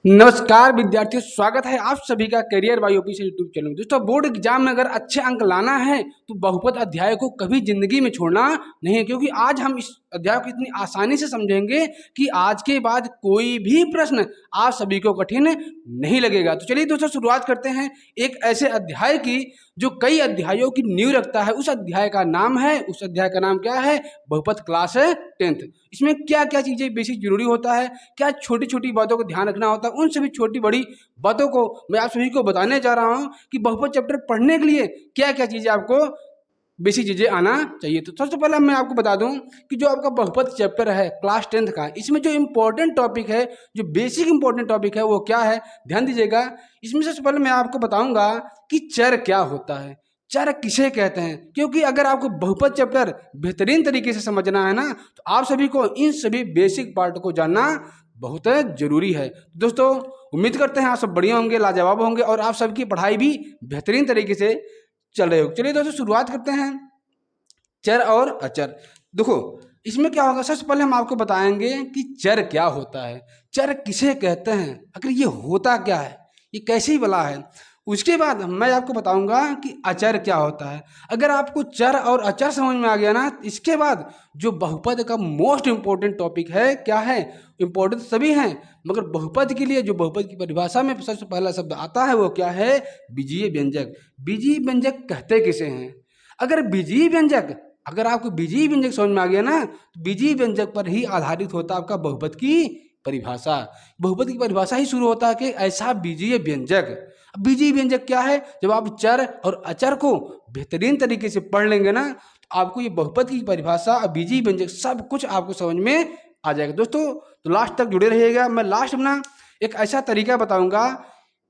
नमस्कार विद्यार्थियों, स्वागत है आप सभी का करियर बाय ओपी से यूट्यूब चैनल में। दोस्तों, बोर्ड एग्जाम में अगर अच्छे अंक लाना है तो बहुपद अध्याय को कभी जिंदगी में छोड़ना नहीं है, क्योंकि आज हम इस अध्याय को इतनी आसानी से समझेंगे कि आज के बाद कोई भी प्रश्न आप सभी को कठिन नहीं लगेगा। तो चलिए दोस्तों, शुरुआत करते हैं एक ऐसे अध्याय की जो कई अध्यायों की नींव रखता है। उस अध्याय का नाम क्या है? बहुपद क्लास 10th। इसमें क्या क्या चीजें बेसिक जरूरी होता है, क्या छोटी छोटी बातों को ध्यान रखना होता है, उन सभी छोटी बड़ी बातों को मैं आप सभी को बताने जा रहा हूं कि बहुपद चैप्टर पढ़ने के लिए क्या क्या चीजें आपको बेसिक चीजें आना चाहिए। तो सबसे पहले मैं आपको बता दूं कि जो आपका बहुपद चैप्टर है क्लास 10th का, इसमें जो इंपॉर्टेंट टॉपिक है, जो बेसिक इंपॉर्टेंट टॉपिक है, वो क्या है, ध्यान दीजिएगा। इसमें सबसे पहले मैं आपको बताऊंगा कि चर क्या होता है, चर किसे कहते हैं, क्योंकि अगर आपको बहुपद चैप्टर बेहतरीन तरीके से समझना है ना, तो आप सभी को इन सभी बेसिक पार्ट को जानना बहुत जरूरी है। दोस्तों, उम्मीद करते हैं आप सब बढ़िया होंगे, लाजवाब होंगे और आप सबकी पढ़ाई भी बेहतरीन तरीके से चल रहे हो। चलिए दोस्तों, शुरुआत करते हैं चर और अचर। देखो, इसमें क्या होगा, सबसे पहले हम आपको बताएंगे कि चर क्या होता है, चर किसे कहते हैं, आखिर ये होता क्या है, ये कैसी बला है। उसके बाद मैं आपको बताऊंगा कि अचर क्या होता है। अगर आपको चर और अचर समझ में आ गया ना, इसके बाद जो बहुपद का मोस्ट इंपॉर्टेंट टॉपिक है, क्या है, इंपॉर्टेंट सभी हैं, मगर बहुपद के लिए जो बहुपद की परिभाषा में सबसे पहला शब्द आता है वो क्या है, बीजीय व्यंजक। बीजीय व्यंजक कहते किसे हैं? अगर बीजीय व्यंजक, अगर आपको बीजीय व्यंजक समझ में आ गया ना, तो बीजीय व्यंजक पर ही आधारित होता है आपका बहुपद की परिभाषा। बहुपद की परिभाषा ही शुरू होता है कि ऐसा बीजीय व्यंजक। बीजीय व्यंजक क्या है? जब आप चर और अचर को बेहतरीन तरीके से पढ़ लेंगे ना, तो आपको ये बहुपद की परिभाषा और बीजीय व्यंजक सब कुछ आपको समझ में आ जाएगा। दोस्तों, तो लास्ट तक जुड़े रहिएगा। मैं लास्ट में ना एक ऐसा तरीका बताऊंगा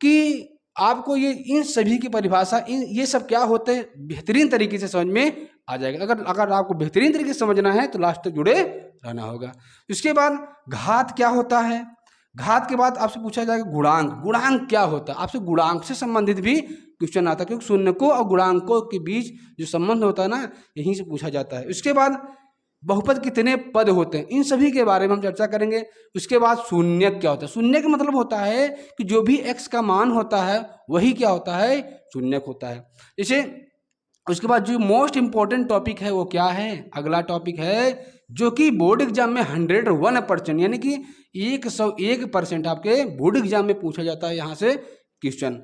कि आपको ये इन सभी की परिभाषा, इन ये सब क्या होते हैं, बेहतरीन तरीके से समझ में आ जाएगा। अगर अगर आपको बेहतरीन तरीके से समझना है तो लास्ट तक जुड़े रहना होगा। उसके बाद घात क्या होता है, घात के बाद आपसे पूछा जाएगा गुणांक। गुणांक क्या होता है, आपसे गुणांक से संबंधित भी क्वेश्चन आता है, क्योंकि शून्यकों और गुणांकों के बीच जो संबंध होता है ना, यहीं से पूछा जाता है। उसके बाद बहुपद कितने पद होते हैं, इन सभी के बारे में हम चर्चा करेंगे। उसके बाद शून्यक क्या होता है। शून्य का मतलब होता है कि जो भी x का मान होता है वही क्या होता है, शून्यक होता है। जैसे उसके बाद जो मोस्ट इंपॉर्टेंट टॉपिक है वो क्या है, अगला टॉपिक है जो कि बोर्ड एग्जाम में 101% यानी कि 101% आपके बोर्ड एग्जाम में पूछा जाता है यहाँ से क्वेश्चन।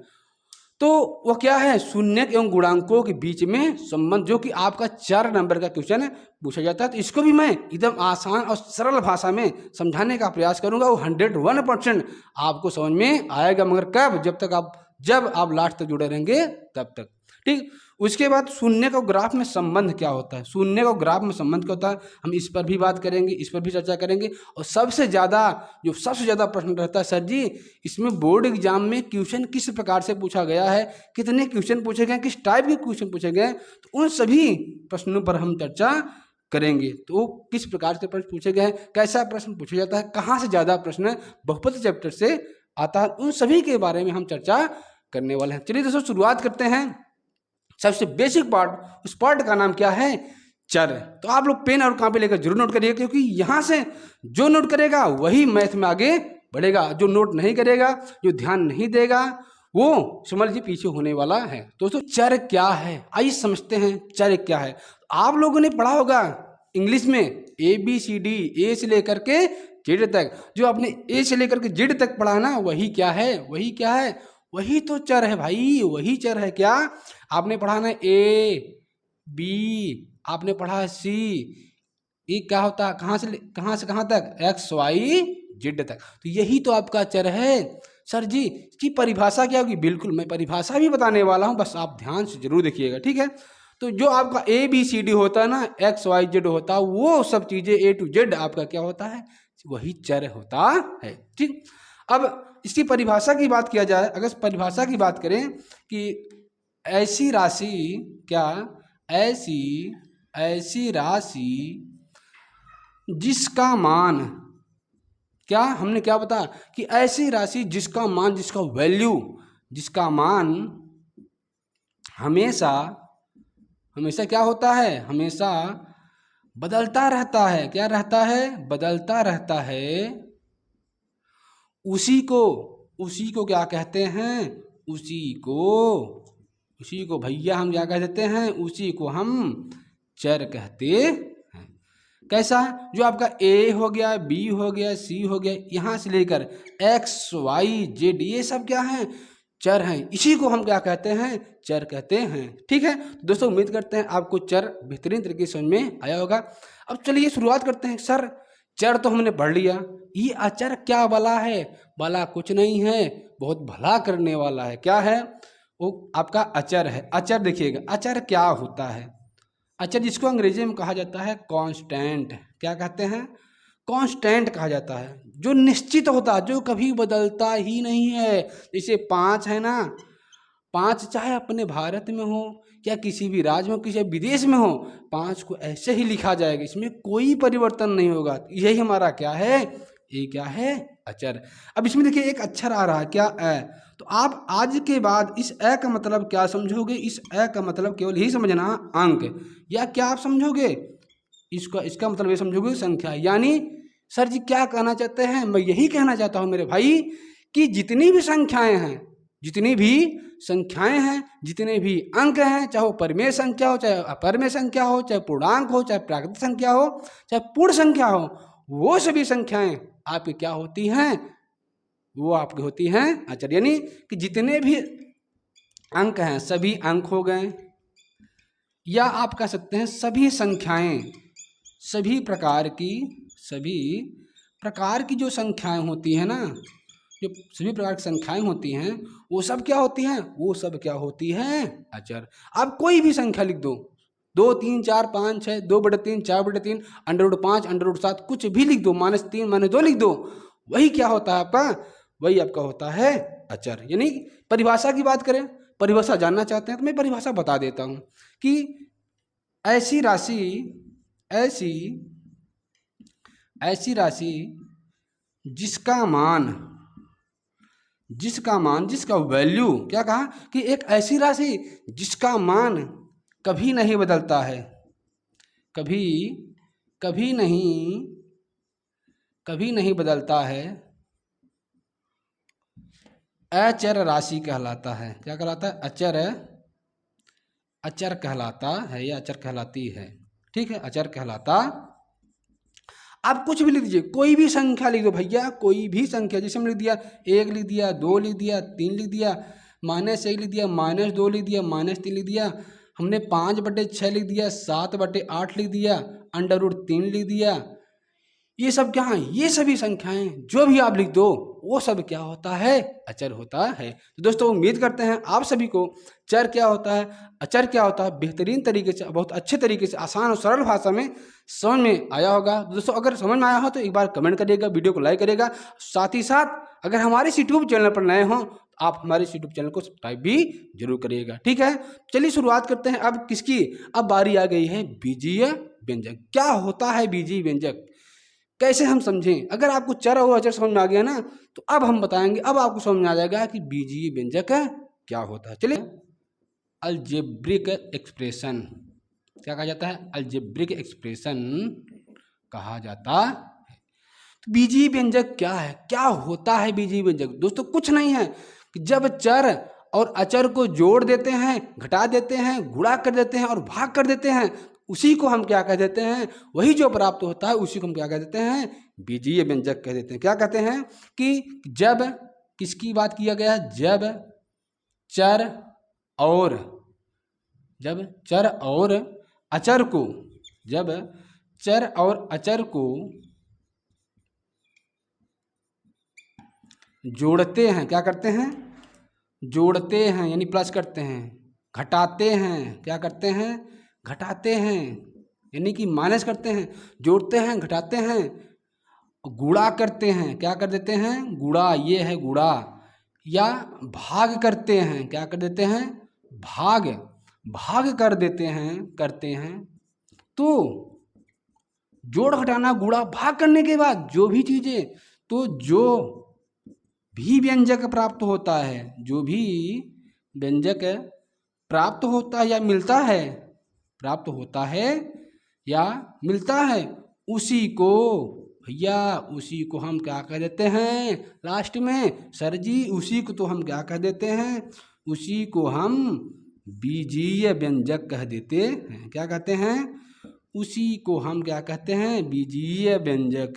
तो वो क्या है, शून्यक एवं गुणांकों के बीच में संबंध, जो कि आपका 4 नंबर का क्वेश्चन पूछा जाता है। तो इसको भी मैं एकदम आसान और सरल भाषा में समझाने का प्रयास करूंगा। वो 101% आपको समझ में आएगा, मगर कब, जब आप लास्ट तक जुड़े रहेंगे तब तक, ठीक। उसके बाद शून्य का ग्राफ में संबंध क्या होता है, शून्य का ग्राफ में संबंध क्या होता है, हम इस पर भी बात करेंगे, इस पर भी चर्चा करेंगे। और सबसे ज़्यादा प्रश्न रहता है, सर जी इसमें बोर्ड एग्जाम में क्वेश्चन किस प्रकार से पूछा गया है, कितने क्वेश्चन पूछे गए, किस टाइप के क्वेश्चन पूछे गए, तो उन सभी प्रश्नों पर हम चर्चा करेंगे। तो किस प्रकार से प्रश्न पूछे गए हैं, कैसा प्रश्न पूछा जाता है, कहाँ से ज़्यादा प्रश्न बहुपद चैप्टर से आता है, उन सभी के बारे में हम चर्चा करने वाले हैं। चलिए दोस्तों, शुरुआत करते हैं। सबसे बेसिक पार्ट, उस पार्ट का नाम क्या है, चर। तो आप लोग पेन और कॉपी लेकर जरूर नोट करिएगा, क्योंकि यहाँ से जो नोट करेगा वही मैथ में आगे बढ़ेगा। जो नोट नहीं करेगा, जो ध्यान नहीं देगा, वो समझ लीजिए पीछे होने वाला है। दोस्तों, चर क्या है, आइए समझते हैं चर क्या है। आप लोगों ने पढ़ा होगा इंग्लिश में ABCD, ए से लेकर के जेड तक। जो आपने ए से लेकर के जेड तक पढ़ा ना, वही क्या है, वही तो चर है भाई, वही चर है। क्या आपने पढ़ा ना, A B, आपने पढ़ा C, ये क्या होता है, कहाँ से कहाँ तक, XYZ तक। तो यही तो आपका चर है। सर जी इसकी परिभाषा क्या होगी, बिल्कुल मैं परिभाषा भी बताने वाला हूँ, बस आप ध्यान से जरूर देखिएगा, ठीक है। तो जो आपका ABCD होता है ना, XYZ होता है, वो सब चीज़ें A to Z आपका क्या होता है, वही चर होता है, ठीक। अब इसकी परिभाषा की बात किया जाए, अगर परिभाषा की बात करें कि ऐसी राशि, क्या, ऐसी राशि जिसका मान, क्या हमने क्या बताया कि ऐसी राशि जिसका मान, जिसका वैल्यू, जिसका मान हमेशा क्या होता है, हमेशा बदलता रहता है। क्या रहता है, बदलता रहता है। उसी को उसी को क्या कहते हैं? उसी को भैया हम क्या कह देते हैं? उसी को हम चर कहते हैं। कैसा? जो आपका ए हो गया, बी हो गया, सी हो गया, यहाँ से लेकर एक्स वाई जेड, ये सब क्या है? चर हैं। इसी को हम क्या कहते हैं? चर कहते हैं। ठीक है दोस्तों, उम्मीद करते हैं आपको चर बेहतरीन तरीके से समझ में आया होगा। अब चलिए शुरुआत करते हैं। सर चर तो हमने पढ़ लिया, ये अचर क्या भला है? भला कुछ नहीं है, बहुत भला करने वाला है। क्या है वो? आपका अचर है। अचर देखिएगा, अचर क्या होता है? अचर जिसको अंग्रेजी में कहा जाता है कांस्टेंट। क्या कहते हैं? कांस्टेंट कहा जाता है, जो निश्चित होता है, जो कभी बदलता ही नहीं है। जैसे 5 है ना, 5 चाहे अपने भारत में हो या किसी भी राज्य में हो, किसी विदेश में हो, 5 को ऐसे ही लिखा जाएगा, इसमें कोई परिवर्तन नहीं होगा। यही हमारा क्या है? ये क्या है? अचर। अब इसमें देखिए एक अक्षर आ रहा है, क्या? अ। तो आप आज के बाद इस अ का मतलब क्या समझोगे? इस अ का मतलब केवल ही समझना, अंक। या क्या आप समझोगे इसका मतलब ये समझोगे संख्या। यानी सर जी क्या कहना चाहते हैं? मैं यही कहना चाहता हूँ मेरे भाई कि जितनी भी संख्याएं हैं, जितनी भी अंक हैं, चाहे वो परिमेय संख्या हो, चाहे अपरिमेय संख्या हो, चाहे पूर्णांक हो, चाहे प्राकृत संख्या हो, चाहे पूर्ण संख्या हो, वो सभी संख्याएं आपकी क्या होती हैं? वो आपकी होती हैं अचर। यानी कि जितने भी अंक हैं सभी अंक हो गए, या आप कह सकते हैं सभी संख्याएं, सभी प्रकार की जो संख्याएं होती हैं ना, जो सभी प्रकार की संख्याएं होती हैं, वो सब क्या होती हैं? वो सब क्या होती हैं? अचर। आप कोई भी संख्या लिख दो, 2 3 4 5 6, 2/3 4/3, √5 √7, कुछ भी लिख दो, -3 -2 लिख दो, वही क्या होता है आपका? वही आपका होता है अचर। यानी परिभाषा की बात करें, परिभाषा जानना चाहते हैं तो मैं परिभाषा बता देता हूं कि ऐसी राशि जिसका वैल्यू, क्या कहा कि एक ऐसी राशि जिसका मान कभी नहीं बदलता है, कभी नहीं बदलता है, अचर राशि कहलाता है। क्या कहलाता है? अचर कहलाता है या अचर कहलाती है। ठीक है, अचर कहलाता। आप कुछ भी लिख दीजिए, कोई भी संख्या लिख दो भैया, कोई भी संख्या। जैसे हमने लिख दिया 1 लिख दिया, 2 लिख दिया, 3 लिख दिया, -1 लिख दिया, -2 लिख दिया, -3 लिख दिया, हमने 5/6 लिख दिया, 7/8 लिख दिया, √3 लिख दिया। ये सब क्या है? ये सभी संख्याएं जो भी आप लिख दो वो सब क्या होता है? अचर होता है। तो दोस्तों उम्मीद करते हैं आप सभी को चर क्या होता है, अचर क्या होता है, बेहतरीन तरीके से, बहुत अच्छे तरीके से, आसान और सरल भाषा में समझ में आया होगा। दोस्तों अगर समझ में आया हो तो एक बार कमेंट करिएगा, वीडियो को लाइक करिएगा। साथ ही साथ अगर हमारे यूट्यूब चैनल पर नए हों तो आप हमारे यूट्यूब चैनल को सब्सक्राइब भी जरूर करिएगा। ठीक है, चलिए शुरुआत करते हैं अब किसकी? अब बारी आ गई है बीजीय व्यंजक। क्या होता है बीजीय व्यंजक, कैसे हम समझें? अगर आपको चर और अचर समझ में आ गया ना, तो अब हम बताएंगे, अब आपको समझ में आ जाएगा कि बीजीय व्यंजक क्या होता है। चलिए, अलजेब्रिक एक्सप्रेशन क्या कहा जाता है? अलजेब्रिक एक्सप्रेशन कहा जाता है। तो बीजीय व्यंजक क्या है, क्या होता है बीजीय व्यंजक? दोस्तों कुछ नहीं है, जब चर और अचर को जोड़ देते हैं, घटा देते हैं, गुणा कर देते हैं और भाग कर देते हैं, उसी को हम क्या कह देते हैं? वही जो प्राप्त होता है उसी को हम क्या कह देते हैं? बीजीय व्यंजक कह देते हैं। क्या कहते हैं कि जब किसकी बात किया गया है? जब चर और अचर को जोड़ते हैं, क्या करते हैं? जोड़ते हैं यानी प्लस करते हैं, घटाते हैं, क्या करते हैं? घटाते हैं यानी कि माइनस करते हैं, जोड़ते हैं, घटाते हैं, गुणा करते हैं, क्या कर देते हैं? गुणा, ये है गुणा। या भाग करते हैं, क्या कर देते हैं? भाग कर देते हैं, करते हैं। तो जोड़, घटाना, गुणा, भाग करने के बाद जो भी चीजें, तो जो भी व्यंजक प्राप्त होता है, जो भी व्यंजक प्राप्त होता है या मिलता है, प्राप्त होता है या मिलता है, उसी को भैया उसी को हम क्या कह देते हैं लास्ट में? सर जी उसी को तो हम क्या कह देते हैं? उसी को हम बीजीय व्यंजक कह देते हैं। क्या कहते हैं? उसी को हम क्या कहते हैं? बीजीय व्यंजक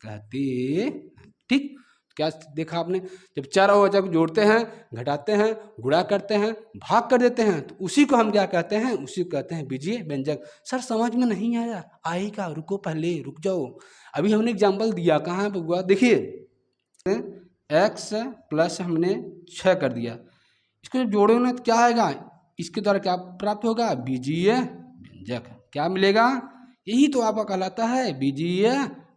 कहते हैं। ठीक, क्या देखा आपने? जब चार और अवयव जोड़ते हैं, घटाते हैं, गुणा करते हैं, भाग कर देते हैं, तो उसी को हम क्या कहते हैं? उसी को कहते हैं बीजीय व्यंजक। सर समझ में नहीं आया? आएगा, रुको, पहले रुक जाओ। अभी हमने एग्जाम्पल दिया, कहाँ पे हुआ देखिए, x प्लस हमने 6 कर दिया, इसको जब जोड़ोगे ना तो क्या आएगा? इसके द्वारा क्या प्राप्त होगा? बीजीय व्यंजक। क्या मिलेगा? यही तो आपका कहलाता है बीजीय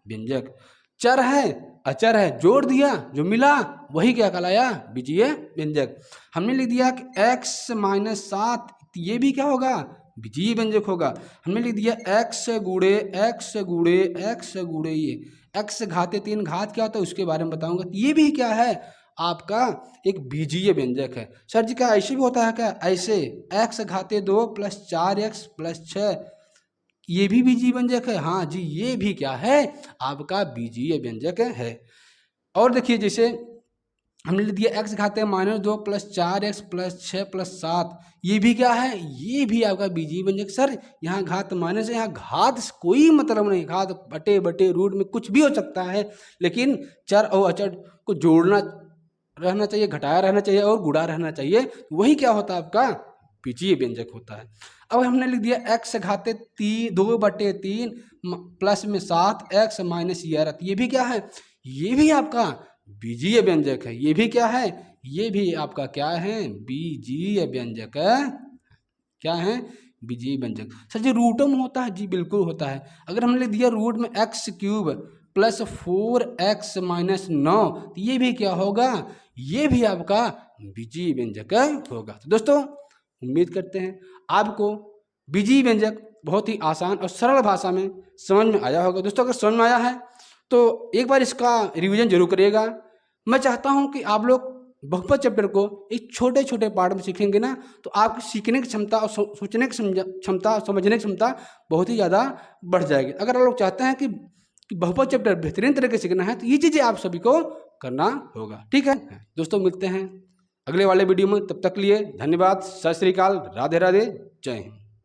व्यंजक। चर है, अचर है, जोड़ दिया, जो मिला वही क्या कहलाया? बीजीय व्यंजक। हमने लिख दिया कि x माइनस 7, ये भी क्या होगा? बीजीय व्यंजक होगा। हमने लिख दिया x गुड़े x गुड़े x गुड़े ये x घाते 3, घात क्या होता है उसके बारे में बताऊंगा। ये भी क्या है? आपका एक बीजीय व्यंजक है। सर जी क्या ऐसे भी होता है क्या? ऐसे x घाते 2 प्लस 4x प्लस 6, ये भी बीजीय व्यंजक है। हाँ जी, ये भी क्या है? आपका बीजीय व्यंजक है। और देखिए जैसे हमने लिख दिया x घाते -2 plus 4x plus 6 plus 7, ये भी क्या है? ये भी आपका बीजीय व्यंजक। सर यहाँ घात माइनस है, यहाँ घात से कोई मतलब नहीं, घात बटे बटे रूट में कुछ भी हो सकता है, लेकिन चर और अचर को जोड़ना रहना चाहिए, घटाया रहना चाहिए और गुणा रहना चाहिए, वही क्या होता है? आपका बीजीय व्यंजक होता है। अब हमने लिख दिया x घाते 2/3 प्लस में 7x माइनस 11, ये भी क्या है? ये भी आपका बीजीय व्यंजक है। ये भी क्या है? ये भी आपका क्या है? बीजीय व्यंजक है। क्या है? बीजीय व्यंजक। सर जी रूटों में होता है? जी बिल्कुल होता है। अगर हमने लिख दिया रूट में x³ प्लस 4x माइनस 9, तो ये भी क्या होगा? ये भी आपका बीजीय व्यंजक होगा। तो दोस्तों उम्मीद करते हैं आपको बीजीय व्यंजक बहुत ही आसान और सरल भाषा में समझ में आया होगा। दोस्तों अगर समझ में आया है तो एक बार इसका रिवीजन जरूर करिएगा। मैं चाहता हूं कि आप लोग बहुपद चैप्टर को एक छोटे छोटे पार्ट में सीखेंगे ना, तो आपकी सीखने की क्षमता और सोचने की क्षमता और समझने की क्षमता बहुत ही ज़्यादा बढ़ जाएगी। अगर आप लोग चाहते हैं कि बहुपद चैप्टर बेहतरीन तरीके से सीखना है तो ये चीज़ें आप सभी को करना होगा। ठीक है दोस्तों, मिलते हैं अगले वाले वीडियो में। तब तक लिए धन्यवाद, सत श्री अकाल, राधे राधे, जय हिंद।